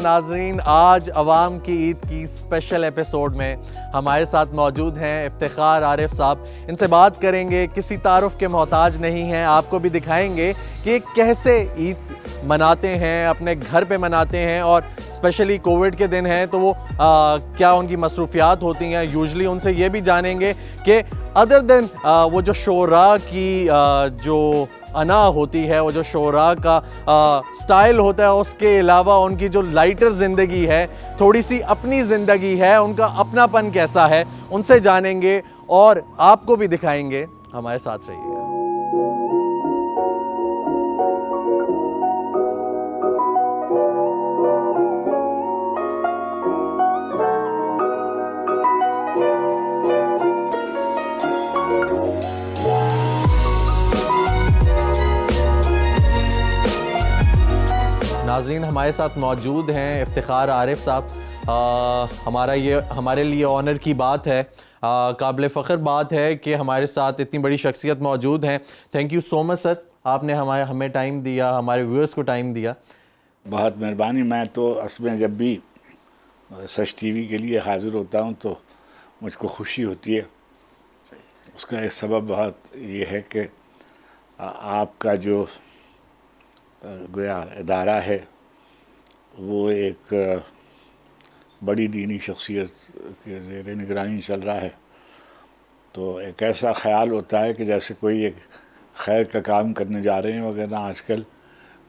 ناظرین، آج عوام کی عید کی اسپیشل ایپیسوڈ میں ہمارے ساتھ موجود ہیں افتخار عارف صاحب۔ ان سے بات کریں گے، کسی تعارف کے محتاج نہیں ہیں، آپ کو بھی دکھائیں گے کہ کیسے عید مناتے ہیں، اپنے گھر پہ مناتے ہیں، اور اسپیشلی کووڈ کے دن ہیں تو وہ کیا ان کی مصروفیات ہوتی ہیں۔ یوزلی ان سے یہ بھی جانیں گے کہ ادر دین وہ جو شعراء کی جو انا ہوتی ہے، وہ جو شعراء کا سٹائل ہوتا ہے، اس کے علاوہ ان کی جو لائٹر زندگی ہے، تھوڑی سی اپنی زندگی ہے، ان کا اپنا پن کیسا ہے، ان سے جانیں گے اور آپ کو بھی دکھائیں گے۔ ہمارے ساتھ رہیے گا۔ ناظرین، ہمارے ساتھ موجود ہیں افتخار عارف صاحب۔ ہمارے لیے آنر کی بات ہے، قابل فخر بات ہے کہ ہمارے ساتھ اتنی بڑی شخصیت موجود ہیں۔ تھینک یو سو مچ سر، آپ نے ہمیں ٹائم دیا، ہمارے ویورز کو ٹائم دیا۔ بہت مہربانی۔ میں تو اصل میں جب بھی سچ ٹی وی کے لیے حاضر ہوتا ہوں تو مجھ کو خوشی ہوتی ہے۔ اس کا ایک سبب بہت یہ ہے کہ آپ کا جو گویا ادارہ ہے وہ ایک بڑی دینی شخصیت کے زیر نگرانی چل رہا ہے، تو ایک ایسا خیال ہوتا ہے کہ جیسے کوئی ایک خیر کا کام کرنے جا رہے ہیں، وغیرہ آج کل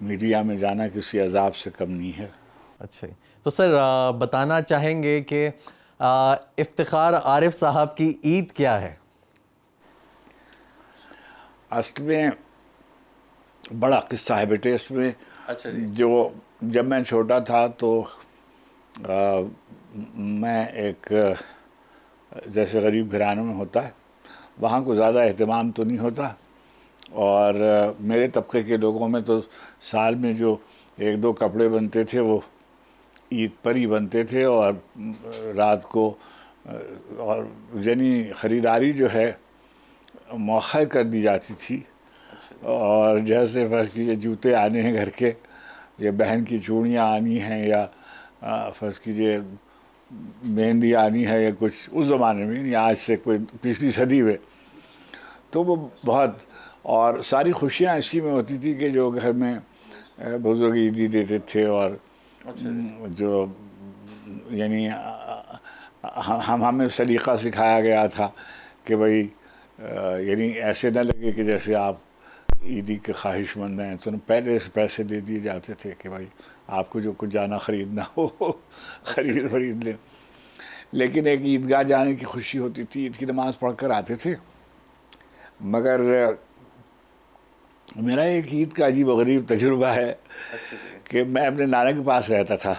میڈیا میں جانا کسی عذاب سے کم نہیں ہے۔ اچھا، تو سر بتانا چاہیں گے کہ افتخار عارف صاحب کی عید کیا ہے؟ اصل میں بڑا قصہ ہے بیٹے اس میں۔ اچھا جی۔ جو جب میں چھوٹا تھا تو میں ایک جیسے غریب گھرانوں میں ہوتا ہے، وہاں کو زیادہ اہتمام تو نہیں ہوتا، اور میرے طبقے کے لوگوں میں تو سال میں جو ایک دو کپڑے بنتے تھے وہ عید پر ہی بنتے تھے، اور رات کو اور یعنی خریداری جو ہے مؤخر کر دی جاتی تھی، اور جیسے فرض کیجیے جوتے آنے ہیں گھر کے، یا بہن کی چوڑیاں آنی ہیں، یا فرض کیجیے مہندی آنی ہے، یا کچھ اس زمانے میں، یا آج سے کوئی پچھلی صدی میں، تو وہ بہت، اور ساری خوشیاں اسی میں ہوتی تھی کہ جو گھر میں بزرگ عیدی دیتے تھے، اور جو یعنی ہمیں سلیقہ سکھایا گیا تھا کہ بھائی یعنی ایسے نہ لگے کہ جیسے آپ عیدی کے خواہش مند ہیں، تو پہلے سے پیسے دے دیے جاتے تھے کہ بھائی آپ کو جو کچھ جانا خریدنا ہو خرید لیں۔ لیکن ایک عیدگاہ جانے کی خوشی ہوتی تھی، عید کی نماز پڑھ کر آتے تھے۔ مگر میرا ایک عید کا عجیب و غریب تجربہ ہے کہ میں اپنے نانا کے پاس رہتا تھا۔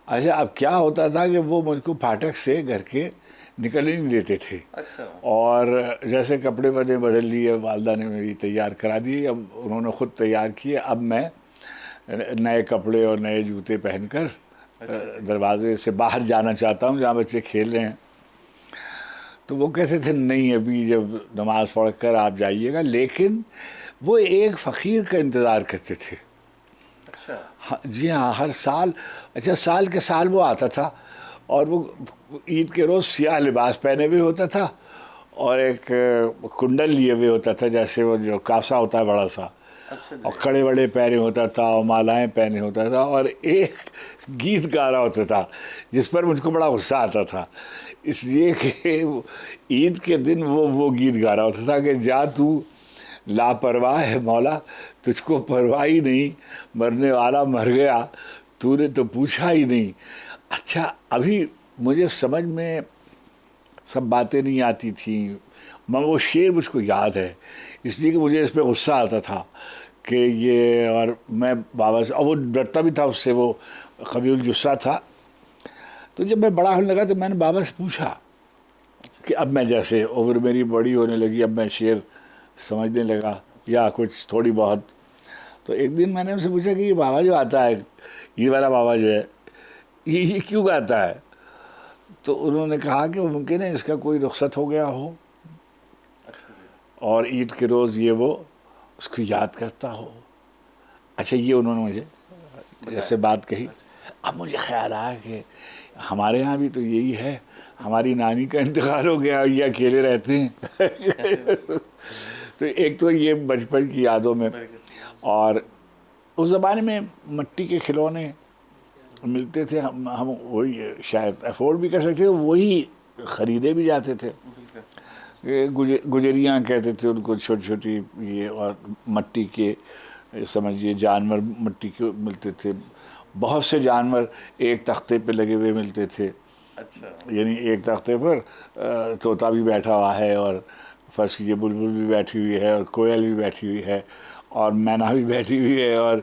اچھا، اب کیا ہوتا تھا کہ وہ مجھ کو پھاٹک سے گھر کے نکلنے نہیں دیتے تھے، اور جیسے کپڑے بدل لیے، والدہ نے میری تیار کرا دی، اب انہوں نے خود تیار کیے، اب میں نئے کپڑے اور نئے جوتے پہن کر دروازے سے باہر جانا چاہتا ہوں جہاں بچے کھیل رہے ہیں، تو وہ کہتے تھے نہیں، ابھی جب نماز پڑھ کر آپ جائیے گا، لیکن وہ ایک فقیر کا انتظار کرتے تھے۔ جی ہاں، ہر سال، اچھا سال کے سال وہ آتا تھا، اور وہ عید کے روز سیاہ لباس پہنے ہوئے ہوتا تھا، اور ایک کنڈل لیے ہوئے ہوتا تھا، جیسے وہ جو کاسا ہوتا ہے بڑا سا، اور کڑے وڑے پہنے ہوتا تھا، اور مالائیں پہنے ہوتا تھا، اور ایک گیت گا رہا ہوتا تھا جس پر مجھ کو بڑا غصہ آتا تھا، اس لیے کہ عید کے دن وہ گیت گا رہا ہوتا تھا کہ جا تو لاپرواہ ہے مولا، تجھ کو پرواہ ہی نہیں، مرنے والا مر گیا تو نے تو پوچھا ہی نہیں۔ اچھا، ابھی مجھے سمجھ میں سب باتیں نہیں آتی تھیں، وہ شعر مجھ کو یاد ہے، اس لیے کہ مجھے اس پہ غصہ آتا تھا کہ یہ، اور میں بابا سے، اور وہ ڈرتا بھی تھا اس سے، وہ قوی الجثہ تھا۔ تو جب میں بڑا ہونے لگا تو میں نے بابا سے پوچھا کہ اب میں جیسے عمر میری بڑی ہونے لگی، اب میں شعر سمجھنے لگا یا کچھ تھوڑی بہت، تو ایک دن میں نے ان سے پوچھا کہ یہ بابا جو آتا ہے، یہ والا بابا جو ہے، یہ کیوں گاتا ہے؟ تو انہوں نے کہا کہ ممکن ہے اس کا کوئی رخصت ہو گیا ہو، اور عید کے روز یہ وہ اس کو یاد کرتا ہو۔ اچھا، یہ انہوں نے مجھے جیسے بات کہی، اب مجھے خیال آیا کہ ہمارے ہاں بھی تو یہی ہے, ہماری نانی کا انتقال ہو گیا اور یہ اکیلے رہتے ہیں. تو ایک تو یہ بچپن کی یادوں میں, اور اس زمانے میں مٹی کے کھلونے ملتے تھے, ہم وہی شاید افورڈ بھی کر سکتے تھے, وہی خریدے بھی جاتے تھے. گجریاں کہتے تھے ان کو, چھوٹی چھوٹی یہ, اور مٹی کے سمجھیے جانور مٹی کے ملتے تھے. بہت سے جانور ایک تختے پہ لگے ہوئے ملتے تھے. اچھا, یعنی ایک تختے پر طوطا بھی بیٹھا ہوا ہے, اور فرض کیجیے بلبل بھی بیٹھی ہوئی ہے, اور کوئل بھی بیٹھی ہوئی ہے, اور مینا بھی بیٹھی ہوئی ہے, اور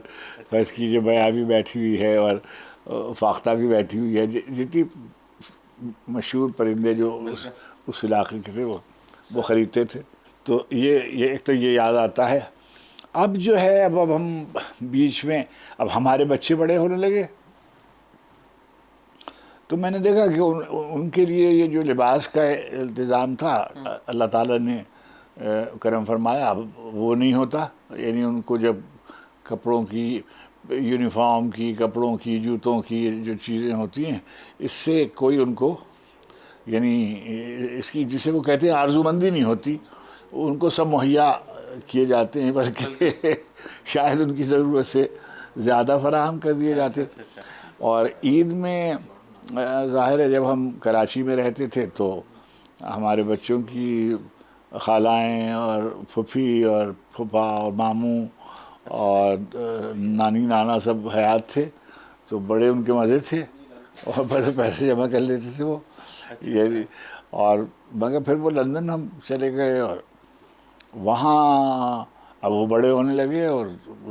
فرض کیجیے بیا بھی بیٹھی ہوئی ہے, اور فاختہ بھی بیٹھی ہوئی ہے. جتنی مشہور پرندے جو اس علاقے کے تھے وہ خریدتے تھے. تو یہ ایک تو یہ یاد آتا ہے. اب جو ہے اب ہم بیچ میں, اب ہمارے بچے بڑے ہونے لگے, تو میں نے دیکھا کہ ان کے لیے یہ جو لباس کا التزام تھا اللہ تعالیٰ نے کرم فرمایا, اب وہ نہیں ہوتا. یعنی ان کو جب کپڑوں کی, یونیفارم کی, کپڑوں کی, جوتوں کی جو چیزیں ہوتی ہیں, اس سے کوئی ان کو, یعنی اس کی جسے وہ کہتے ہیں آرزو مندی نہیں ہوتی, ان کو سب مہیا کیے جاتے ہیں, بلکہ شاید ان کی ضرورت سے زیادہ فراہم کر دیے جاتے. اور عید میں ظاہر ہے جب ہم کراچی میں رہتے تھے تو ہمارے بچوں کی خالائیں اور پھوپھی اور پھوپھا اور ماموں اور نانی نانا سب حیات تھے, تو بڑے ان کے مزے تھے, اور بڑے پیسے جمع کر لیتے تھے وہ. یہ اور مگر پھر وہ لندن ہم چلے گئے, اور وہاں اب وہ بڑے ہونے لگے, اور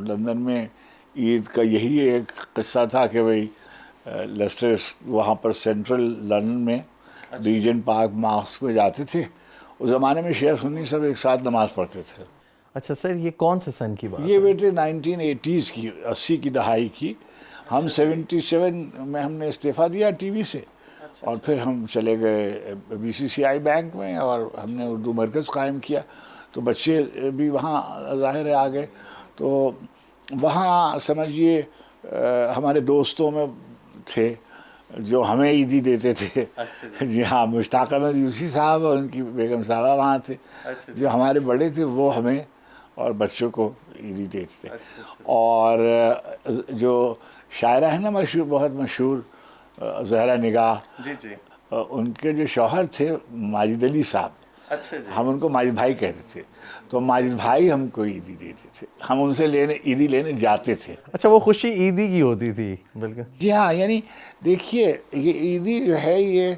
لندن میں عید کا یہی ایک قصہ تھا کہ بھئی لیسٹر وہاں پر سینٹرل لندن میں ریجنٹ پارک ماسک میں جاتے تھے. اس زمانے میں شیعہ سنی سب ایک ساتھ نماز پڑھتے تھے. اچھا سر, یہ کون سے سن کی بات یہ بیٹے 1980s کی, 80 کی دہائی کی. ہم 77 میں ہم نے استعفیٰ دیا ٹی وی سے, اور پھر ہم چلے گئے BCCI بینک میں, اور ہم نے اردو مرکز قائم کیا. تو بچے بھی وہاں ظاہر ہے آ گئے. تو وہاں سمجھیے ہمارے دوستوں میں تھے جو ہمیں عیدی دیتے تھے. جی ہاں, مشتاق احمد یوسی صاحب اور ان کی بیگم صاحبہ وہاں تھے. جو ہمارے بڑے تھے وہ ہمیں اور بچوں کو عیدی دیتے تھے. اور جو شاعرہ ہے نا مشہور, بہت مشہور, زہرا نگاہ, جی جی, ان کے جو شوہر تھے ماجد علی صاحب, اچھا جی, ہم ان کو ماجد بھائی کہتے تھے. تو ماجد بھائی ہم کو عیدی دیتے تھے, ہم ان سے عیدی لینے جاتے تھے. اچھا وہ خوشی عیدی کی ہوتی تھی بالکل. جی ہاں, یعنی دیکھیے یہ عیدی جو ہے یہ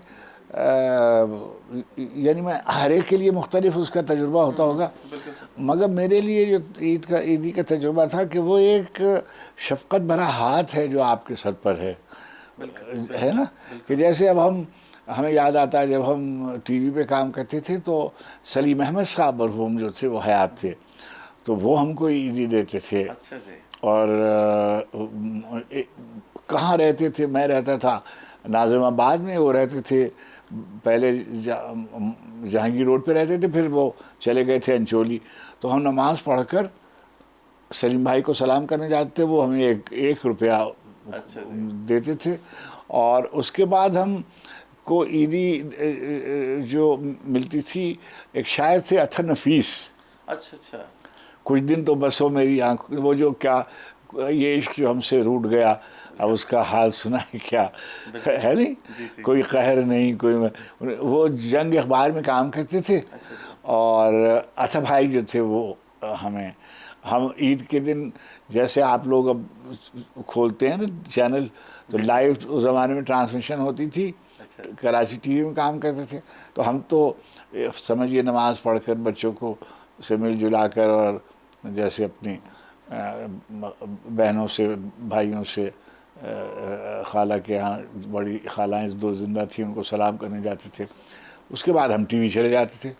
یعنی میں ہر ایک کے لیے مختلف اس کا تجربہ ہوتا ہوگا, مگر میرے لیے جو عیدی کا تجربہ تھا کہ وہ ایک شفقت بھرا ہاتھ ہے جو آپ کے سر پر ہے نا. کہ جیسے اب ہمیں یاد آتا ہے جب ہم ٹی وی پہ کام کرتے تھے تو سلیم احمد صاحب مرحوم جو تھے وہ حیات تھے, تو وہ ہم کو عیدی دیتے تھے. اچھا جی, اور کہاں رہتے تھے, میں رہتا تھا ناظم آباد میں, وہ رہتے تھے پہلے جہانگیر روڈ پہ رہتے تھے, پھر وہ چلے گئے تھے انچولی. تو ہم نماز پڑھ کر سلیم بھائی کو سلام کرنے جاتے تھے, وہ ہمیں 1 روپیہ دیتے تھے. اور اس کے بعد ہم کو عیدی جو ملتی تھی, ایک شاعر تھے اطہر نفیس. اچھا اچھا, کچھ دن تو بس وہ میری آنکھ, وہ جو کیا یہ عشق جو ہم سے روٹ گیا, اب اس کا حال سنا ہے کیا, ہے نہیں, کوئی قہر نہیں کوئی. وہ جنگ اخبار میں کام کرتے تھے, اور اطہر بھائی جو تھے وہ ہم عید کے دن, جیسے آپ لوگ اب کھولتے ہیں نا چینل, تو لائیو اس زمانے میں ٹرانسمیشن ہوتی تھی, کراچی ٹی وی میں کام کرتے تھے. تو ہم تو سمجھیے نماز پڑھ کر بچوں کو سے مل جلا کر, اور جیسے اپنی بہنوں سے, بھائیوں سے, خالہ کے یہاں بڑی خالائیں 2 زندہ تھیں, ان کو سلام کرنے جاتے تھے. اس کے بعد ہم ٹی وی چلے جاتے تھے.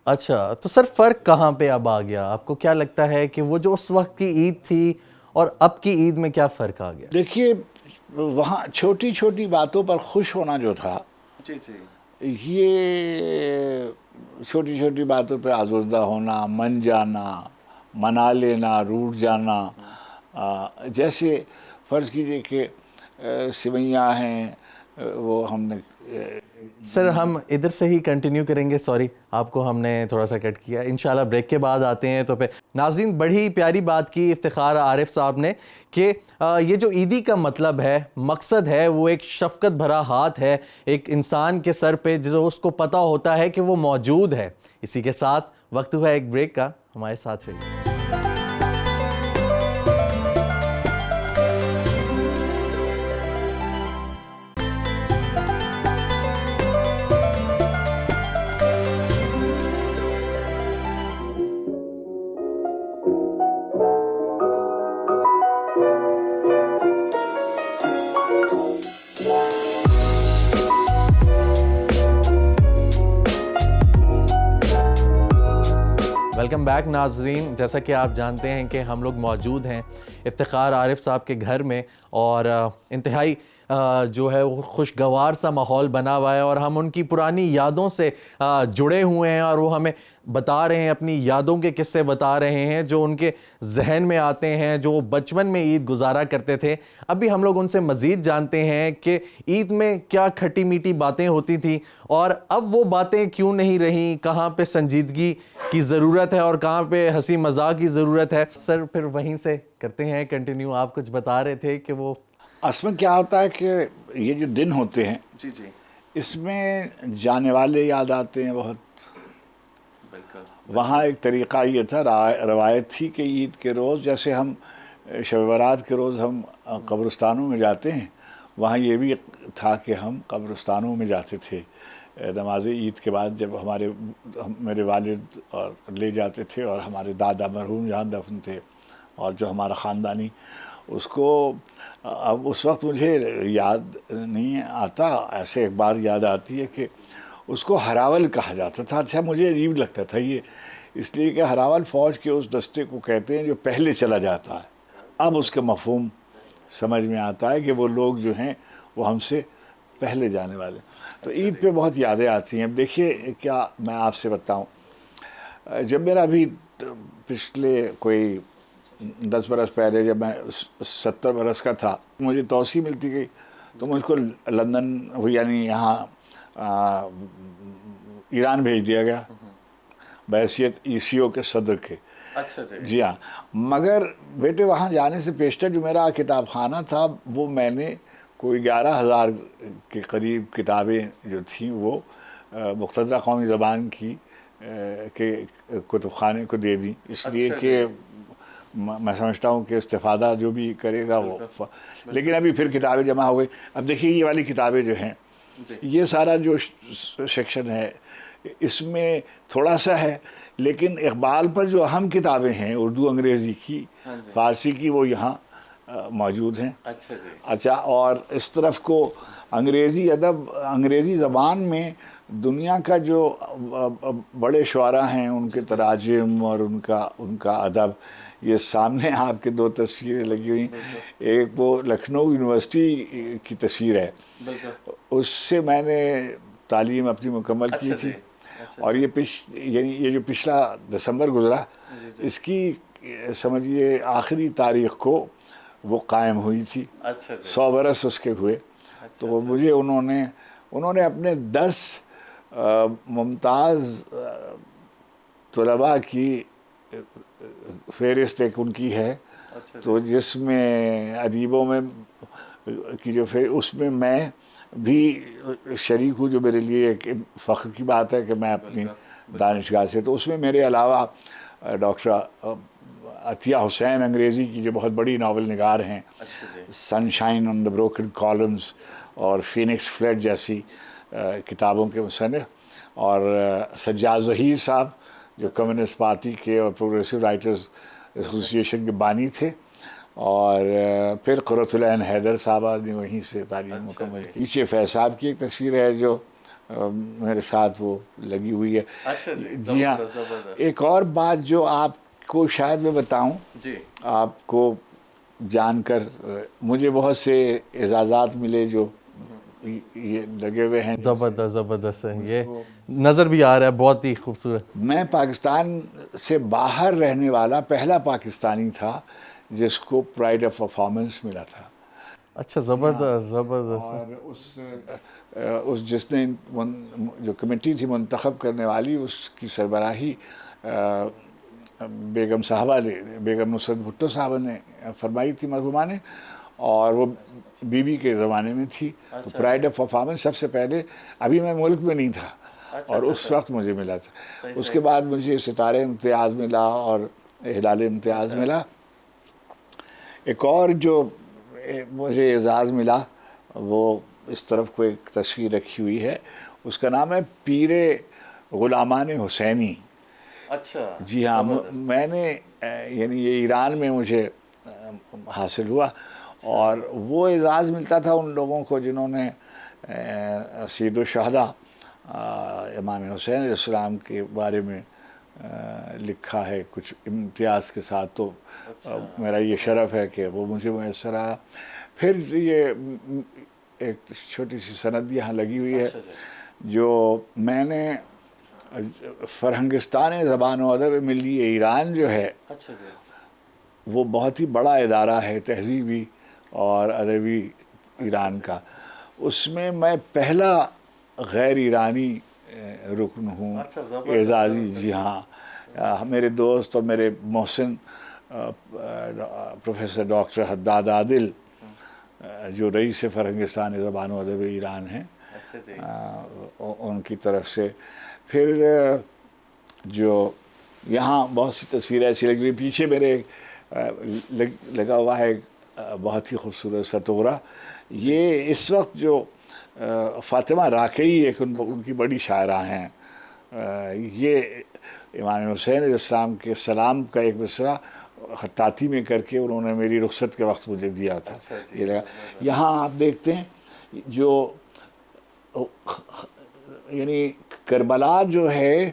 اچھا تو سر فرق کہاں پہ اب آ گیا, آپ کو کیا لگتا ہے کہ وہ جو اس وقت کی عید تھی اور اب کی عید میں کیا فرق آ گیا؟ دیکھیے وہاں چھوٹی چھوٹی باتوں پر خوش ہونا جو تھا, جی جی, یہ چھوٹی چھوٹی باتوں پہ آزردہ ہونا, من جانا, منا لینا, روٹ جانا. جیسے فرض کیجئے کہ سوئیاں ہیں وہ ہم نے سر ہم ادھر سے ہی کنٹینیو کریں گے. سوری آپ کو ہم نے تھوڑا سا کٹ کیا. انشاءاللہ بریک کے بعد آتے ہیں. تو پھر ناظرین بڑی پیاری بات کی افتخار عارف صاحب نے کہ یہ جو عیدی کا مطلب ہے, مقصد ہے, وہ ایک شفقت بھرا ہاتھ ہے ایک انسان کے سر پہ جو اس کو پتہ ہوتا ہے کہ وہ موجود ہے. اسی کے ساتھ وقت ہوا ایک بریک کا. ہمارے ساتھ رہیے. ویلکم بیک ناظرین. جیسا کہ آپ جانتے ہیں کہ ہم لوگ موجود ہیں افتخار عارف صاحب کے گھر میں, اور انتہائی جو ہے وہ خوشگوار سا ماحول بنا ہوا ہے, اور ہم ان کی پرانی یادوں سے جڑے ہوئے ہیں, اور وہ ہمیں بتا رہے ہیں, اپنی یادوں کے قصے بتا رہے ہیں جو ان کے ذہن میں آتے ہیں, جو وہ بچپن میں عید گزارا کرتے تھے. ابھی ہم لوگ ان سے مزید جانتے ہیں کہ عید میں کیا کھٹی میٹھی باتیں ہوتی تھیں, اور اب وہ باتیں کیوں نہیں رہیں, کہاں پہ سنجیدگی کی ضرورت ہے اور کہاں پہ ہنسی مذاق کی ضرورت ہے. سر پھر وہیں سے کرتے ہیں کنٹینیو. آپ کچھ بتا رہے تھے کہ وہ اصل میں کیا ہوتا ہے کہ یہ جو دن ہوتے ہیں جی جی اس میں جانے والے یاد آتے ہیں بہت. بالکل. وہاں ایک طریقہ یہ تھا, روایت تھی کہ عید کے روز جیسے ہم شب برات کے روز ہم قبرستانوں میں جاتے ہیں, وہاں یہ بھی تھا کہ ہم قبرستانوں میں جاتے تھے نماز عید کے بعد. جب میرے والد اور لے جاتے تھے, اور ہمارے دادا مرحوم جہاں دفن تھے, اور جو ہمارا خاندانی اس کو اب اس وقت مجھے یاد نہیں آتا, ایسے ایک بار یاد آتی ہے کہ اس کو ہراول کہا جاتا تھا. اچھا مجھے عجیب لگتا تھا یہ, اس لیے کہ ہراول فوج کے اس دستے کو کہتے ہیں جو پہلے چلا جاتا ہے. اب اس کا مفہوم سمجھ میں آتا ہے کہ وہ لوگ جو ہیں وہ ہم سے پہلے جانے والے. تو عید پہ بہت یادیں آتی ہیں. اب دیکھیے کیا میں آپ سے بتاؤں, جب میرا ابھی پچھلے کوئی 10 برس پہلے جب میں 70 برس کا تھا, مجھے توسیع ملتی گئی تو مجھ کو لندن یعنی یہاں ایران بھیج دیا گیا بحیثیت ECO کے صدر کے. اچھا جی ہاں, مگر بیٹے وہاں جانے سے پیشتر جو میرا کتاب خانہ تھا وہ میں نے کوئی 11,000 کے قریب کتابیں جو تھیں وہ مقتدرہ قومی زبان کی کے کتب خانے کو دے دیں, اس لیے کہ میں سمجھتا ہوں کہ استفادہ جو بھی کرے گا وہ. لیکن ابھی پھر کتابیں جمع ہو گئی. اب دیکھیے یہ والی کتابیں جو ہیں, یہ سارا جو سیکشن ہے اس میں تھوڑا سا ہے, لیکن اقبال پر جو اہم کتابیں ہیں اردو انگریزی کی فارسی کی وہ یہاں موجود ہیں. اچھا, اور اس طرف کو انگریزی ادب, انگریزی زبان میں دنیا کا جو بڑے شعراء ہیں ان کے تراجم اور ان کا ادب, یہ سامنے آپ کے 2 تصویریں لگی ہوئی. ایک وہ لکھنؤ یونیورسٹی کی تصویر ہے, اس سے میں نے تعلیم اپنی مکمل کی تھی, اور یعنی یہ جو پچھلا دسمبر گزرا اس کی سمجھیے آخری تاریخ کو وہ قائم ہوئی تھی. 100 برس اس کے ہوئے. تو مجھے انہوں نے اپنے 10 ممتاز طلباء کی فہرست ایک ان کی ہے, تو جس میں ادیبوں میں کی جو اس میں میں بھی شریک ہوں, جو میرے لیے ایک فخر کی بات ہے کہ میں اپنی دانشگاہ سے. تو اس میں میرے علاوہ ڈاکٹر عطیہ حسین انگریزی کی جو بہت بڑی ناول نگار ہیں, سن شائن آن دا بروکن کالمز اور فینکس فلیٹ جیسی کتابوں کے مصنف, اور سجاد ظہیر صاحب جو کمیونسٹ پارٹی کے اور پروگریسو رائٹرز ایسوسیشن کے بانی تھے, اور پھر قرۃ العین حیدر صاحبہ نے وہیں سے تعلیم مکمل کی. پیچھے فیض صاحب کی ایک تصویر ہے جو میرے ساتھ وہ لگی ہوئی ہے. جی ہاں, ایک اور بات جو آپ کو شاید میں بتاؤں, آپ کو جان کر مجھے بہت سے اعزازات ملے جو یہ لگے ہوئے ہیں. زبردست ہے, یہ نظر بھی آ رہا ہے, بہت ہی خوبصورت. میں پاکستان سے باہر رہنے والا پہلا پاکستانی تھا جس کو پرائڈ آف پرفارمنس ملا تھا. اچھا زبردست زبردست. اور اس جس نے جو کمیٹی تھی منتخب کرنے والی اس کی سربراہی بیگم صاحبہ نے، بیگم نصرت بھٹو صاحبہ نے فرمائی تھی مرحومہ نے، اور وہ بی بی کے زمانے میں تھی. پرائڈ آف پرفارمنس سب سے پہلے، ابھی میں ملک میں نہیں تھا اور اس وقت مجھے ملا تھا. اس کے بعد مجھے ستارے امتیاز ملا اور ہلال امتیاز ملا. ایک اور جو مجھے اعزاز ملا وہ اس طرف کو ایک تصویر رکھی ہوئی ہے، اس کا نام ہے پیر غلامان حسینی. اچھا جی ہاں، میں نے یعنی یہ ایران میں مجھے حاصل ہوا، اور وہ اعزاز ملتا تھا ان لوگوں کو جنہوں نے سید الشہداء امام حسین علیہ السلام کے بارے میں لکھا ہے کچھ امتیاز کے ساتھ. تو میرا یہ شرف ہے کہ وہ مجھے میسر آیا. پھر یہ ایک چھوٹی سی سند یہاں لگی ہوئی ہے جو میں نے فرہنگستان زبان و ادب ملی ایران جو ہے، وہ بہت ہی بڑا ادارہ ہے تہذیبی اور ادبی ایران کا. اس میں پہلا غیر ایرانی رکن ہوں، اعزازی. جی ہاں، میرے دوست اور میرے محسن پروفیسر ڈاکٹر حداد عادل جو رئیس فرہنگستان زبان و ادب ایران ہیں، ان کی طرف سے. پھر جو یہاں بہت سی تصویریں ایسی لگی ہوئی، پیچھے میرے لگا ہوا ہے بہت ہی خوبصورت ستورہ. یہ اس وقت جو فاطمہ راکئی ایک ان کی بڑی شاعرہ ہیں، یہ امام حسین علیہ السلام کے سلام کا ایک مصرع خطاطی میں کر کے انہوں نے میری رخصت کے وقت مجھے دیا تھا. یہ لگا. یہاں آپ دیکھتے ہیں جو یعنی کربلا جو ہے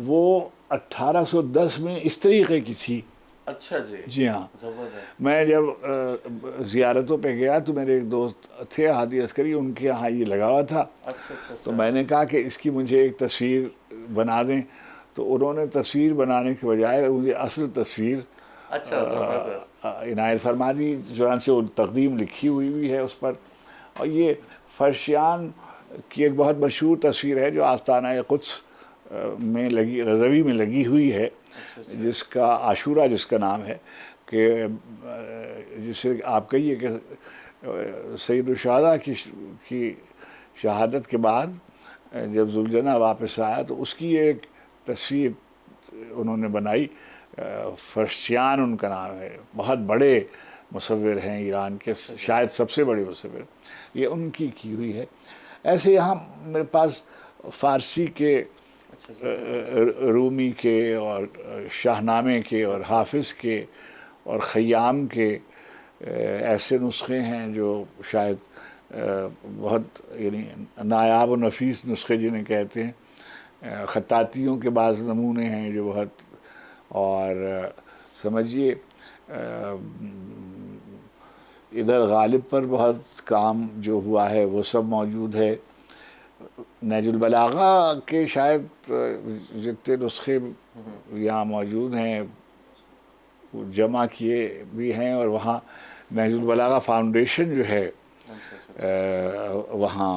وہ 1810 میں اس طریقے کی تھی. اچھا جی. جی ہاں. زبردست. میں جب زیارتوں پہ گیا تو میرے ایک دوست تھے ہادی عسکری، ان کے یہاں یہ لگا ہوا تھا. تو میں نے کہا کہ اس کی مجھے ایک تصویر بنا دیں. تو انہوں نے تصویر بنانے کے بجائے مجھے اصل تصویر عنایت فرما دی، چنانچہ وہ تقدیم لکھی ہوئی ہے اس پر. اور یہ فرشیان کی ایک بہت مشہور تصویر ہے جو آستانہ قدس میں لگی، رضوی میں لگی ہوئی ہے، جس کا عاشورہ جس کا نام ہے، کہ جسے آپ کہیے کہ سید الشہداء کی شہادت کے بعد جب ذوالجناح واپس آیا تو اس کی ایک تصویر انہوں نے بنائی. فرشیان ان کا نام ہے، بہت بڑے مصور ہیں ایران کے، شاید سب سے بڑے مصور، یہ ان کی ہوئی ہے. ایسے یہاں میرے پاس فارسی کے، رومی کے اور شاہنامے کے اور حافظ کے اور خیام کے ایسے نسخے ہیں جو شاید بہت یعنی نایاب و نفیس نسخے جنہیں کہتے ہیں. خطاطیوں کے بعض نمونے ہیں جو بہت، اور سمجھیے ادھر غالب پر بہت کام جو ہوا ہے وہ سب موجود ہے. نہج البلاغہ کے شاید جتنے نسخے یہاں موجود ہیں وہ جمع کیے بھی ہیں، اور وہاں نہج البلاغہ فاؤنڈیشن جو ہے وہاں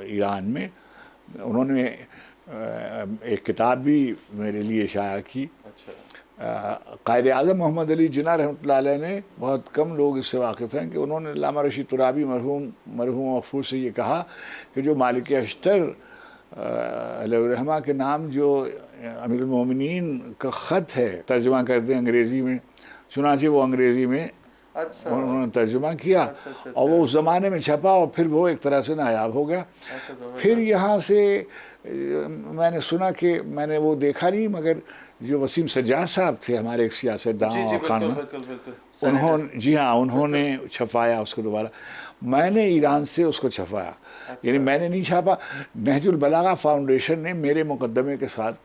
ایران میں، انہوں نے ایک کتاب بھی میرے لیے شائع کی. قائد اعظم محمد علی جناح رحمۃ اللہ علیہ نے، بہت کم لوگ اس سے واقف ہیں کہ انہوں نے علامہ رشید ترابی مرحوم مغفور سے یہ کہا کہ جو مالک اشتر علیہ الرحمہ کے نام جو امیر المومنین کا خط ہے ترجمہ کرتے ہیں انگریزی میں، چنانچہ وہ انگریزی میں انہوں نے ترجمہ کیا اور وہ اس زمانے میں چھپا اور پھر وہ ایک طرح سے نایاب ہو گیا. پھر یہاں سے میں نے سنا کہ میں نے وہ دیکھا نہیں، مگر جو وسیم سجاد صاحب تھے ہمارے ایک سیاستداں اور خانہ، انہوں نے چھپایا اس کو دوبارہ. میں نے ایران سے اس کو چھپایا، یعنی میں نے نہیں چھاپا، نہج البلاغہ فاؤنڈیشن نے میرے مقدمے کے ساتھ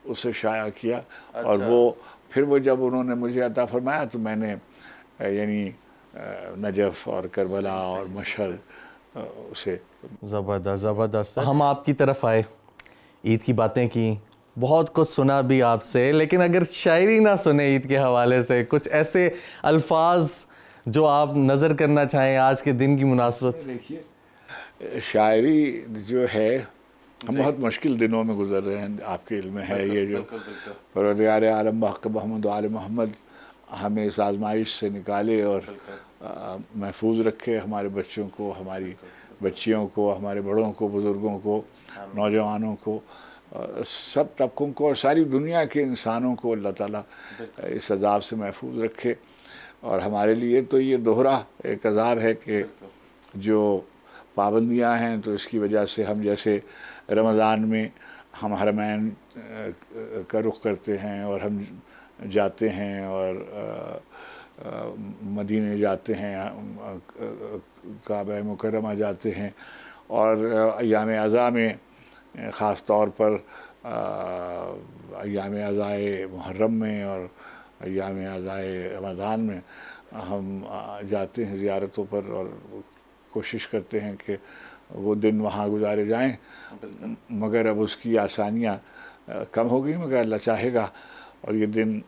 اسے شائع کیا. اور وہ پھر وہ جب انہوں نے مجھے عطا فرمایا تو میں نے یعنی نجف اور کربلا اور مشہد اسے. زبردست زبردست. ہم آپ کی طرف آئے، عید کی باتیں کی، بہت کچھ سنا بھی آپ سے، لیکن اگر شاعری نہ سنے عید کے حوالے سے، کچھ ایسے الفاظ جو آپ نظر کرنا چاہیں آج کے دن کی مناسبت سے؟ دیکھیے شاعری جو ہے ہم بہت مشکل دنوں میں گزر رہے ہیں، آپ کے علم میں ہے یہ جو پروردگار عالم بحق محمد و آل محمد ہمیں اس آزمائش سے نکالے اور محفوظ رکھے، ہمارے بچوں کو، ہماری بچیوں کو، ہمارے بڑوں کو، بزرگوں کو، نوجوانوں کو، سب طبقوں کو اور ساری دنیا کے انسانوں کو اللہ تعالیٰ اس عذاب سے محفوظ رکھے۔ اور ہمارے لیے تو یہ دوہرا ایک عذاب ہے کہ جو پابندیاں ہیں تو اس کی وجہ سے ہم جیسے رمضان میں ہم حرمین کا رخ کرتے ہیں اور ہم جاتے ہیں اور مدینے جاتے ہیں، کعبہ مکرمہ جاتے ہیں، اور ایام عزا میں خاص طور پر ایام عزائے محرم میں اور ایام عزائے رمضان میں ہم جاتے ہیں زیارتوں پر اور کوشش کرتے ہیں کہ وہ دن وہاں گزارے جائیں، مگر اب اس کی آسانیاں کم ہو گئی، مگر اللہ چاہے گا اور یہ دن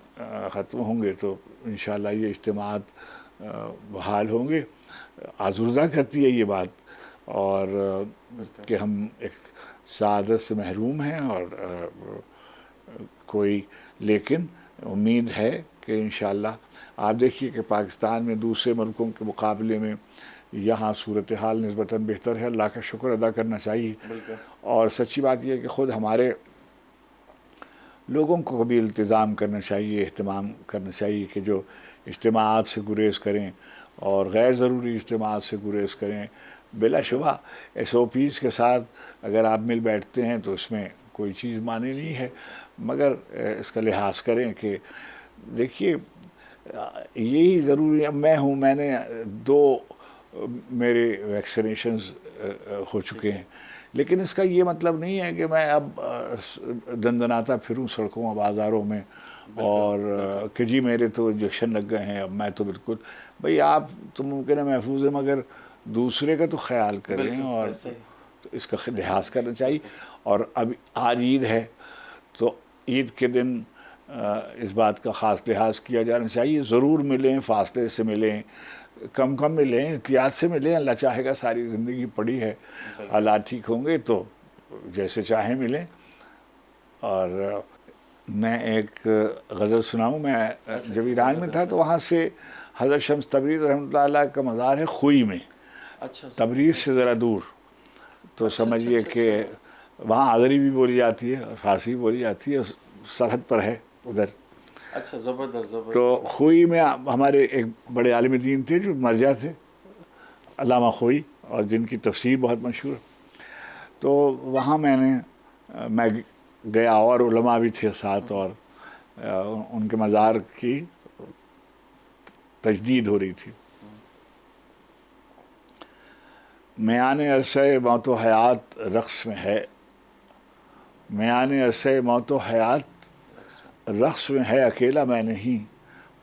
ختم ہوں گے تو انشاءاللہ یہ اجتماعات بحال ہوں گے۔ آزردہ کرتی ہے یہ بات اور کہ ہم ایک سعادت سے محروم ہیں اور کوئی، لیکن امید ہے کہ انشاءاللہ آپ دیکھیے کہ پاکستان میں دوسرے ملکوں کے مقابلے میں یہاں صورتحال نسبتاً بہتر ہے، اللہ کا شکر ادا کرنا چاہیے۔ اور سچی بات یہ ہے کہ خود ہمارے لوگوں کو کبھی التزام کرنا چاہیے، اہتمام کرنا چاہیے کہ جو اجتماعات سے گریز کریں اور غیر ضروری اجتماعات سے گریز کریں۔ بلا شبہ SOPs کے ساتھ اگر آپ مل بیٹھتے ہیں تو اس میں کوئی چیز معنی نہیں ہے، مگر اس کا لحاظ کریں کہ دیکھیے یہی ضروری ہے۔ میں نے 2 میرے ویکسینیشنز ہو چکے ہیں، لیکن اس کا یہ مطلب نہیں ہے کہ میں اب دندناتا پھروں سڑکوں اور بازاروں میں اور کہ جی میرے تو انجیکشن لگ گئے ہیں اب میں تو بالکل، بھئی آپ تو ممکن ہے محفوظ ہے مگر دوسرے کا تو خیال کریں اور اس کا لحاظ کرنا چاہیے۔ اور اب آج عید ہے تو عید کے دن اس بات کا خاص لحاظ کیا جانا چاہیے، ضرور ملیں، فاصلے سے ملیں، کم ملیں، احتیاط سے ملیں، اللہ چاہے گا ساری زندگی پڑی ہے، حالات ٹھیک ہوں گے تو جیسے چاہیں ملیں۔ اور میں ایک غزل سناؤں، میں جب ایران میں تھا تو وہاں سے حضرت شمس تبریز رحمۃ اللہ علیہ کا مزار ہے خوئی میں، تبریز سے ذرا دور، تو سمجھیے کہ وہاں آذری بھی بولی جاتی ہے اور فارسی بھی بولی جاتی ہے، سرحد پر ہے ادھر۔ اچھا، زبردست۔ تو خوئی میں ہمارے ایک بڑے عالم دین تھے جو مرجع تھے، علامہ خوئی، اور جن کی تفسیر بہت مشہور، تو وہاں میں گیا اور علماء بھی تھے ساتھ، اور ان کے مزار کی تجدید ہو رہی تھی۔ میان عرصہ موت و حیات رقص میں ہے، میان عرصہ موت و حیات رقص میں ہے، اکیلا میں نہیں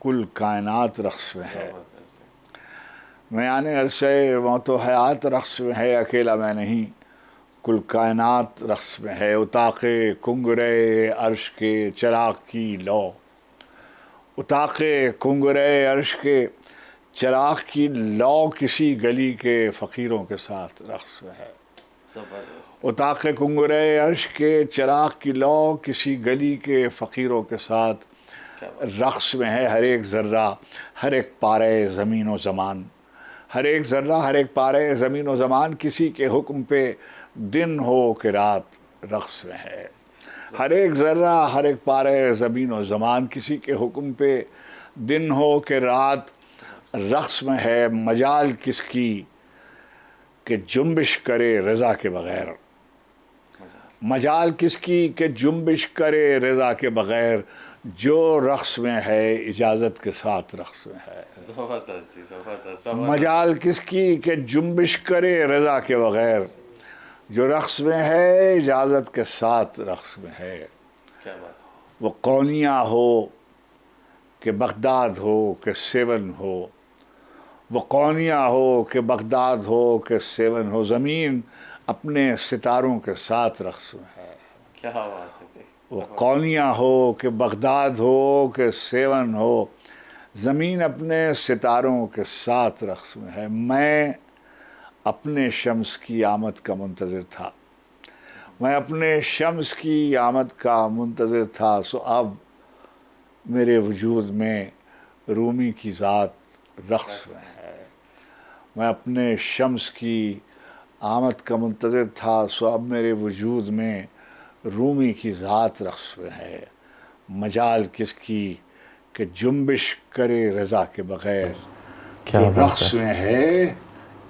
کل کائنات رقص میں ہے۔ میان عرصہ موت و حیات رقص میں ہے، اکیلا میں نہیں کل کائنات رقص میں ہے۔ اتاق کنگرے عرش کے چراغ کی لو، اتاق کنگرے عرش کے چراغ کی لو کسی گلی کے فقیروں کے ساتھ رقص میں ہے۔ اتاق کنگرے عرش کے چراغ کی لو کسی گلی کے فقیروں کے ساتھ رقص میں ہے۔ ہر ایک ذرہ ہر ایک پارے زمین و زمان، ہر ایک ذرہ ہر ایک پارے زمین و زمان کسی کے حکم پہ دن ہو کہ رات رقص میں ہے۔ ہر ایک ذرہ ہر ایک پارے زمین و زمان کسی کے حکم پہ دن ہو کہ رات رقص میں ہے۔ مجال کس کی کہ جنبش کرے رضا کے بغیر، مجال کس کی کہ جنبش کرے رضا کے بغیر، جو رقص میں ہے اجازت کے ساتھ رقص میں ہے۔ مجال کس کی کہ جنبش کرے رضا کے بغیر، جو رقص میں ہے اجازت کے ساتھ رقص میں ہے۔ وہ قونیاں ہو کہ بغداد ہو کہ سیون ہو، وہ قونیاں ہو کہ بغداد ہو کہ سیون ہو، زمین اپنے ستاروں کے ساتھ رقص میں ہے۔ کیا بات ہے جی۔ وہ قونیاں ہو کہ بغداد ہو کہ سیون ہو، زمین اپنے ستاروں کے ساتھ رقص میں ہے، میں اپنے شمس کی آمد کا منتظر تھا، میں اپنے شمس کی آمد کا منتظر تھا، سو اب میرے وجود میں رومی کی ذات رقص میں ہے، میں اپنے شمس کی آمد کا منتظر تھا، سو اب میرے وجود میں رومی کی ذات رقص میں ہے، مجال کس کی کہ جنبش کرے رضا کے بغیر، کیا جو بات رقص میں ہے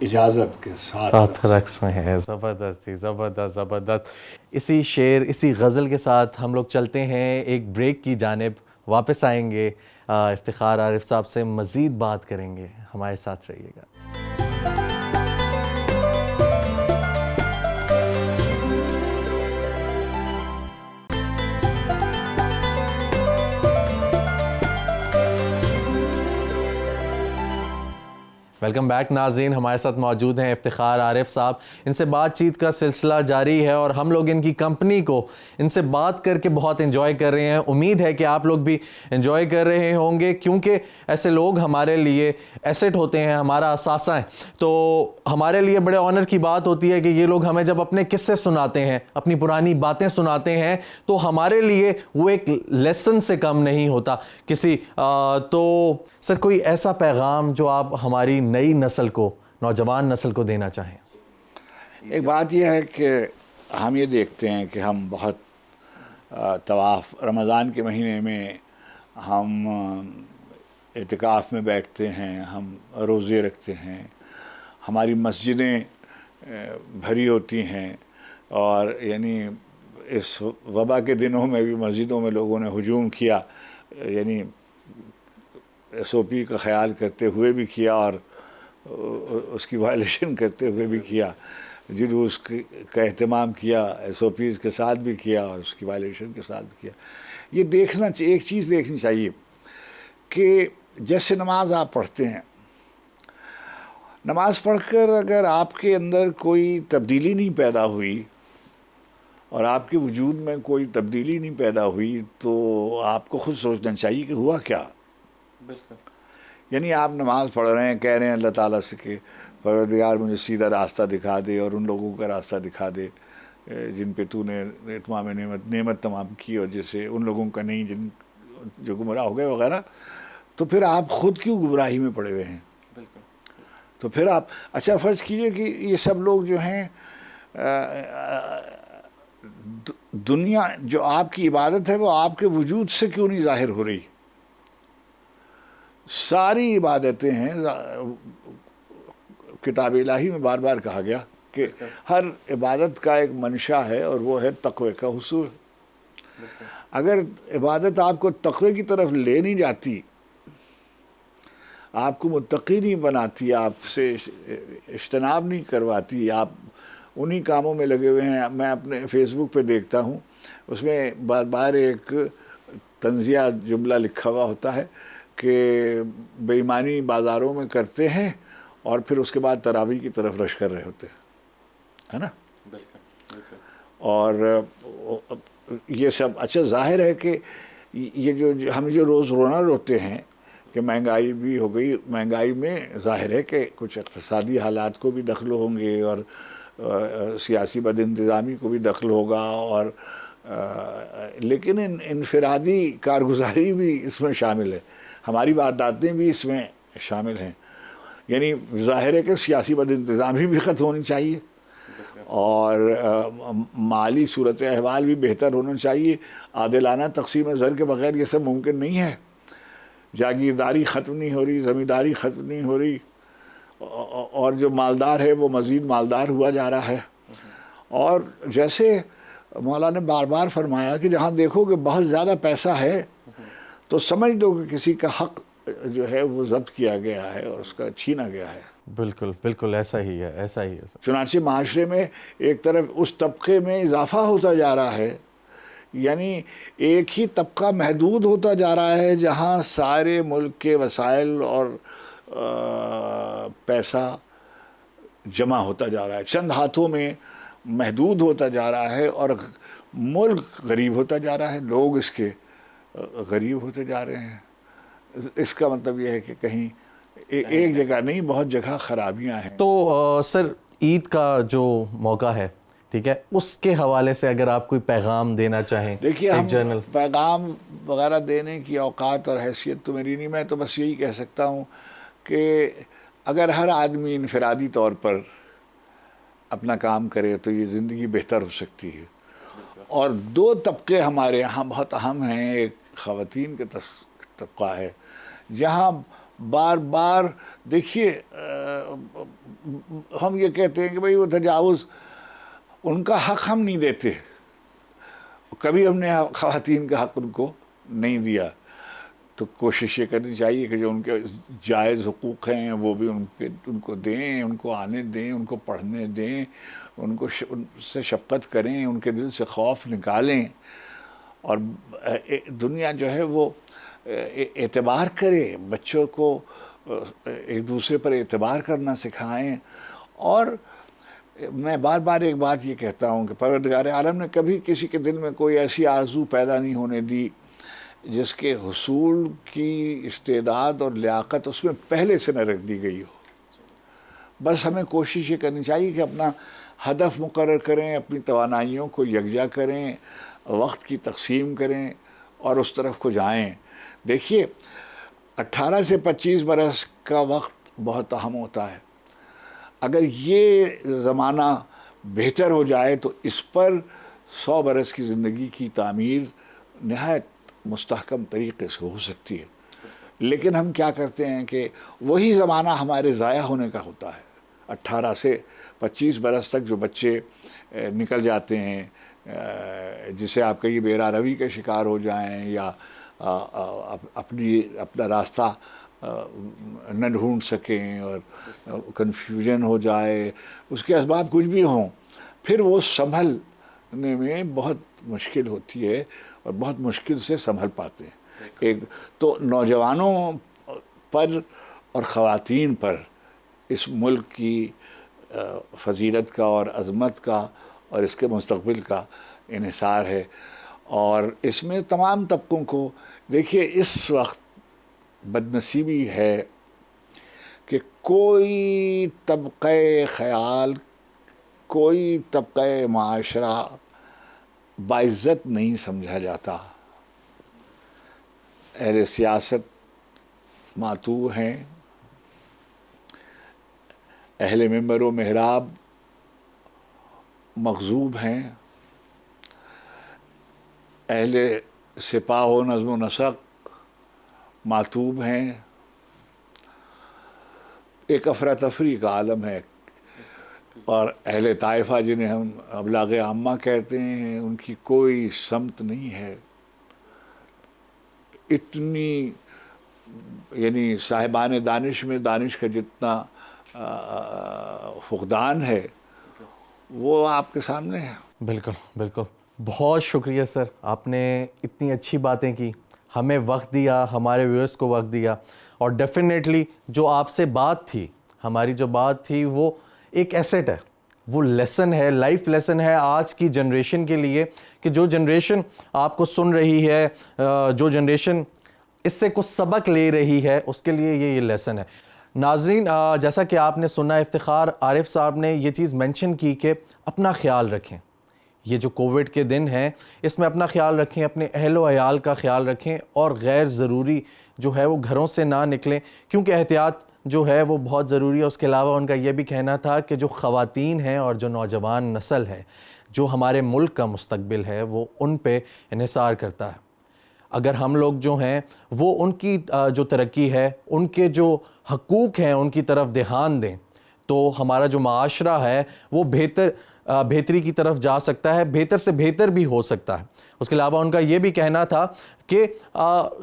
اجازت کے ساتھ ساتھ رقص میں ہے۔ زبردست جی، زبردست زبردست۔ اسی شعر، اسی غزل کے ساتھ ہم لوگ چلتے ہیں ایک بریک کی جانب، واپس آئیں گے، افتخار عارف صاحب سے مزید بات کریں گے، ہمارے ساتھ رہیے گا۔ ویلکم بیک ناظرین، ہمارے ساتھ موجود ہیں افتخار عارف صاحب۔ ان سے بات چیت کا سلسلہ جاری ہے اور ہم لوگ ان کی کمپنی کو، ان سے بات کر کے بہت انجوائے کر رہے ہیں۔ امید ہے کہ آپ لوگ بھی انجوائے کر رہے ہوں گے، کیونکہ ایسے لوگ ہمارے لیے ایسٹ ہوتے ہیں، ہمارا اثاثہ ہیں۔ تو ہمارے لیے بڑے آنر کی بات ہوتی ہے کہ یہ لوگ ہمیں جب اپنے قصے سناتے ہیں، اپنی پرانی باتیں سناتے ہیں، تو ہمارے لیے وہ ایک لیسن سے کم نہیں ہوتا کسی۔ تو سر، کوئی ایسا پیغام جو آپ ہماری نئی نسل کو، نوجوان نسل کو دینا چاہیں؟ ایک بات یہ ہے کہ ہم یہ دیکھتے ہیں کہ ہم بہت طواف، رمضان کے مہینے میں ہم اعتکاف میں بیٹھتے ہیں، ہم روزے رکھتے ہیں، ہماری مسجدیں بھری ہوتی ہیں، اور یعنی اس وبا کے دنوں میں بھی مسجدوں میں لوگوں نے ہجوم کیا، یعنی ایس او پی کا خیال کرتے ہوئے بھی کیا اور اس کی وائلیشن کرتے ہوئے بھی کیا، جلوس کا اہتمام کیا، ایس او پیز کے ساتھ بھی کیا اور اس کی وائلیشن کے ساتھ بھی کیا۔ یہ دیکھنا، ایک چیز دیکھنی چاہیے کہ جیسے نماز آپ پڑھتے ہیں، نماز پڑھ کر اگر آپ کے اندر کوئی تبدیلی نہیں پیدا ہوئی اور آپ کے وجود میں کوئی تبدیلی نہیں پیدا ہوئی، تو آپ کو خود سوچنا چاہیے کہ ہوا کیا۔ بالکل۔ یعنی آپ نماز پڑھ رہے ہیں، کہہ رہے ہیں اللہ تعالیٰ سے کہ پروردگار مجھے سیدھا راستہ دکھا دے اور ان لوگوں کا راستہ دکھا دے جن پہ تو نے اتمام نعمت تمام کی، اور جیسے ان لوگوں کا نہیں جن جو گمراہ ہو گئے وغیرہ۔ تو پھر آپ خود کیوں گمراہی میں پڑے ہوئے ہیں؟ بالکل۔ تو پھر آپ اچھا فرض کیجئے کہ یہ سب لوگ جو ہیں، دنیا جو آپ کی عبادت ہے وہ آپ کے وجود سے کیوں نہیں ظاہر ہو رہی؟ ساری عبادتیں ہیں، کتاب الہی میں بار بار کہا گیا کہ ہر عبادت کا ایک منشا ہے اور وہ ہے تقوی کا حصول۔ اگر عبادت آپ کو تقوی کی طرف لے نہیں جاتی، آپ کو متقی نہیں بناتی، آپ سے اجتناب نہیں کرواتی، آپ انہی کاموں میں لگے ہوئے ہیں۔ میں اپنے فیس بک پہ دیکھتا ہوں، اس میں بار بار ایک طنزیہ جملہ لکھا ہوا ہوتا ہے کہ بے ایمانی بازاروں میں کرتے ہیں اور پھر اس کے بعد تراویح کی طرف رش کر رہے ہوتے ہیں، ہے نا؟ بالکل بالکل۔ اور یہ سب اچھا ظاہر ہے کہ یہ جو ہم جو روز رونا روتے ہیں کہ مہنگائی بھی ہو گئی، مہنگائی میں ظاہر ہے کہ کچھ اقتصادی حالات کو بھی دخل ہوں گے اور سیاسی بد انتظامی کو بھی دخل ہوگا، اور لیکن انفرادی کارگزاری بھی اس میں شامل ہے، ہماری وارداتیں بھی اس میں شامل ہیں۔ یعنی ظاہر ہے کہ سیاسی بد انتظامی بھی ختم ہونی چاہیے اور مالی صورت احوال بھی بہتر ہونا چاہیے۔ عادلانہ تقسیم زر کے بغیر یہ سب ممکن نہیں ہے۔ جاگیرداری ختم نہیں ہو رہی، زمینداری ختم نہیں ہو رہی، اور جو مالدار ہے وہ مزید مالدار ہوا جا رہا ہے۔ اور جیسے مولانا نے بار بار فرمایا کہ جہاں دیکھو کہ بہت زیادہ پیسہ ہے تو سمجھ دو کہ کسی کا حق جو ہے وہ ضبط کیا گیا ہے اور اس کا چھینا گیا ہے۔ بالکل بالکل، ایسا ہی ہے، ایسا ہی ہے سر۔ چنانچہ معاشرے میں ایک طرف اس طبقے میں اضافہ ہوتا جا رہا ہے، یعنی ایک ہی طبقہ محدود ہوتا جا رہا ہے جہاں سارے ملک کے وسائل اور پیسہ جمع ہوتا جا رہا ہے، چند ہاتھوں میں محدود ہوتا جا رہا ہے، اور ملک غریب ہوتا جا رہا ہے، لوگ اس کے غریب ہوتے جا رہے ہیں۔ اس کا مطلب یہ ہے کہ کہیں ایک جگہ نہیں، بہت جگہ خرابیاں ہیں. تو سر عید کا جو موقع ہے، ٹھیک ہے، اس کے حوالے سے اگر آپ کوئی پیغام دینا چاہیں. دیکھیے، ایک جرنل ہم پیغام وغیرہ دینے کی اوقات اور حیثیت تو میری نہیں. میں تو بس یہی کہہ سکتا ہوں کہ اگر ہر آدمی انفرادی طور پر اپنا کام کرے تو یہ زندگی بہتر ہو سکتی ہے. اور دو طبقے ہمارے یہاں بہت اہم ہیں. ایک خواتین کا طبقہ ہے جہاں بار بار دیکھیے ہم یہ کہتے ہیں کہ بھئی وہ تجاوز، ان کا حق ہم نہیں دیتے. کبھی ہم نے خواتین کا حق ان کو نہیں دیا. تو کوشش یہ کرنی چاہیے کہ جو ان کے جائز حقوق ہیں وہ بھی ان کو دیں، ان کو آنے دیں، ان کو پڑھنے دیں، ان سے شفقت کریں، ان کے دل سے خوف نکالیں. اور دنیا جو ہے وہ اعتبار کرے، بچوں کو ایک دوسرے پر اعتبار کرنا سکھائیں. اور میں بار بار ایک بات یہ کہتا ہوں کہ پروردگار عالم نے کبھی کسی کے دل میں کوئی ایسی آرزو پیدا نہیں ہونے دی جس کے حصول کی استعداد اور لیاقت اس میں پہلے سے نہ رکھ دی گئی ہو. بس ہمیں کوشش یہ کرنی چاہیے کہ اپنا ہدف مقرر کریں، اپنی توانائیوں کو یکجا کریں، وقت کی تقسیم کریں اور اس طرف کو جائیں. دیکھیے 18 سے 25 برس کا وقت بہت اہم ہوتا ہے. اگر یہ زمانہ بہتر ہو جائے تو اس پر 100 برس کی زندگی کی تعمیر نہایت مستحکم طریقے سے ہو سکتی ہے. لیکن ہم کیا کرتے ہیں کہ وہی زمانہ ہمارے ضائع ہونے کا ہوتا ہے. 18 سے 25 برس تک جو بچے نکل جاتے ہیں، جسے آپ کہیں بے روی کا شکار ہو جائیں یا اپنا راستہ نہ ڈھونڈ سکیں اور کنفیوژن ہو جائے، اس کے اسباب کچھ بھی ہوں، پھر وہ سنبھلنے میں بہت مشکل ہوتی ہے اور بہت مشکل سے سنبھل پاتے ہیں. تو نوجوانوں پر اور خواتین پر اس ملک کی فضیلت کا اور عظمت کا اور اس کے مستقبل کا انحصار ہے. اور اس میں تمام طبقوں کو دیکھیے، اس وقت بدنصیبی ہے کہ کوئی طبقہ خیال، کوئی طبقہ معاشرہ باعزت نہیں سمجھا جاتا. اہل سیاست ماتوع ہیں، اہل منبر و محراب مغضوب ہیں، اہل سپاہ و نظم و نسق ماتوب ہیں. ایک افراتفری کا عالم ہے. اور اہل طائفہ جنہیں ہم ابلاغ عامہ کہتے ہیں، ان کی کوئی سمت نہیں ہے. اتنی یعنی صاحبان دانش میں دانش کا جتنا فقدان ہے وہ آپ کے سامنے ہے. بالکل بالکل. بہت شکریہ سر، آپ نے اتنی اچھی باتیں کی، ہمیں وقت دیا، ہمارے ویورز کو وقت دیا. اور ڈیفینیٹلی جو آپ سے بات تھی، ہماری جو بات تھی، وہ ایک ایسٹ ہے، وہ لیسن ہے، لائف لیسن ہے آج کی جنریشن کے لیے، کہ جو جنریشن آپ کو سن رہی ہے، جو جنریشن اس سے کچھ سبق لے رہی ہے، اس کے لیے یہ لیسن ہے. ناظرین، جیسا کہ آپ نے سنا، افتخار عارف صاحب نے یہ چیز مینشن کی کہ اپنا خیال رکھیں. یہ جو کووڈ کے دن ہیں، اس میں اپنا خیال رکھیں، اپنے اہل و عیال کا خیال رکھیں، اور غیر ضروری جو ہے وہ گھروں سے نہ نکلیں، کیونکہ احتیاط جو ہے وہ بہت ضروری ہے. اس کے علاوہ ان کا یہ بھی کہنا تھا کہ جو خواتین ہیں اور جو نوجوان نسل ہے، جو ہمارے ملک کا مستقبل ہے، وہ ان پہ انحصار کرتا ہے. اگر ہم لوگ جو ہیں وہ ان کی جو ترقی ہے، ان کے جو حقوق ہیں، ان کی طرف دھیان دیں، تو ہمارا جو معاشرہ ہے وہ بہتری کی طرف جا سکتا ہے، بہتر سے بہتر بھی ہو سکتا ہے. اس کے علاوہ ان کا یہ بھی کہنا تھا کہ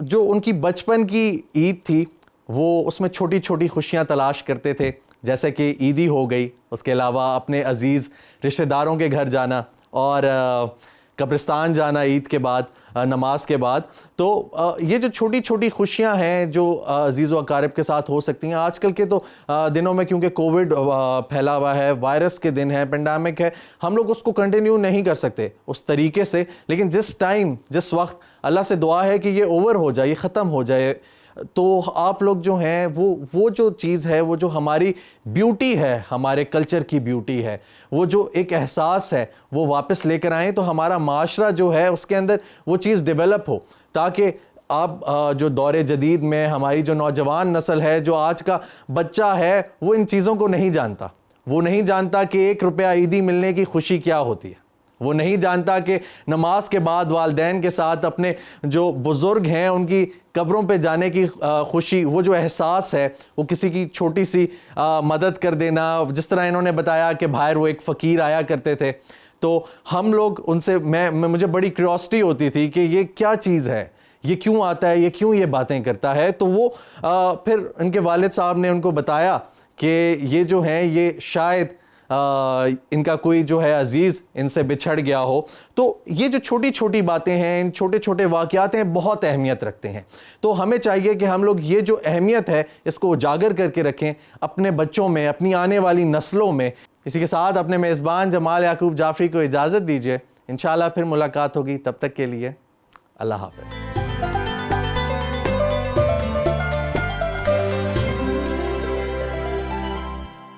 جو ان کی بچپن کی عید تھی، وہ اس میں چھوٹی چھوٹی خوشیاں تلاش کرتے تھے، جیسے کہ عیدی ہو گئی، اس کے علاوہ اپنے عزیز رشتہ داروں کے گھر جانا اور قبرستان جانا عید کے بعد، نماز کے بعد. تو یہ جو چھوٹی چھوٹی خوشیاں ہیں جو عزیز و اقارب کے ساتھ ہو سکتی ہیں. آج کل کے تو دنوں میں کیونکہ کووڈ پھیلا ہوا ہے، وائرس کے دن ہے، پینڈیمک ہے، ہم لوگ اس کو کنٹینیو نہیں کر سکتے اس طریقے سے. لیکن جس وقت اللہ سے دعا ہے کہ یہ اوور ہو جائے، یہ ختم ہو جائے، تو آپ لوگ جو ہیں وہ جو چیز ہے، وہ جو ہماری بیوٹی ہے، ہمارے کلچر کی بیوٹی ہے، وہ جو ایک احساس ہے، وہ واپس لے کر آئیں تو ہمارا معاشرہ جو ہے اس کے اندر وہ چیز ڈیولپ ہو، تاکہ آپ جو دور جدید میں ہماری جو نوجوان نسل ہے، جو آج کا بچہ ہے، وہ ان چیزوں کو نہیں جانتا. وہ نہیں جانتا کہ 1 روپیہ عیدی ملنے کی خوشی کیا ہوتی ہے. وہ نہیں جانتا کہ نماز کے بعد والدین کے ساتھ اپنے جو بزرگ ہیں ان کی قبروں پہ جانے کی خوشی، وہ جو احساس ہے، وہ کسی کی چھوٹی سی مدد کر دینا. جس طرح انہوں نے بتایا کہ باہر وہ ایک فقیر آیا کرتے تھے، تو ہم لوگ ان سے مجھے بڑی کیوریوسٹی ہوتی تھی کہ یہ کیا چیز ہے، یہ کیوں آتا ہے، یہ کیوں یہ باتیں کرتا ہے. تو وہ پھر ان کے والد صاحب نے ان کو بتایا کہ یہ جو ہیں یہ شاید ان کا کوئی جو ہے عزیز ان سے بچھڑ گیا ہو. تو یہ جو چھوٹی چھوٹی باتیں ہیں، ان چھوٹے چھوٹے واقعات ہیں، بہت اہمیت رکھتے ہیں. تو ہمیں چاہیے کہ ہم لوگ یہ جو اہمیت ہے اس کو اجاگر کر کے رکھیں اپنے بچوں میں، اپنی آنے والی نسلوں میں. اسی کے ساتھ اپنے میزبان جمال یعقوب جعفری کو اجازت دیجیے. انشاءاللہ پھر ملاقات ہوگی. تب تک کے لیے اللہ حافظ.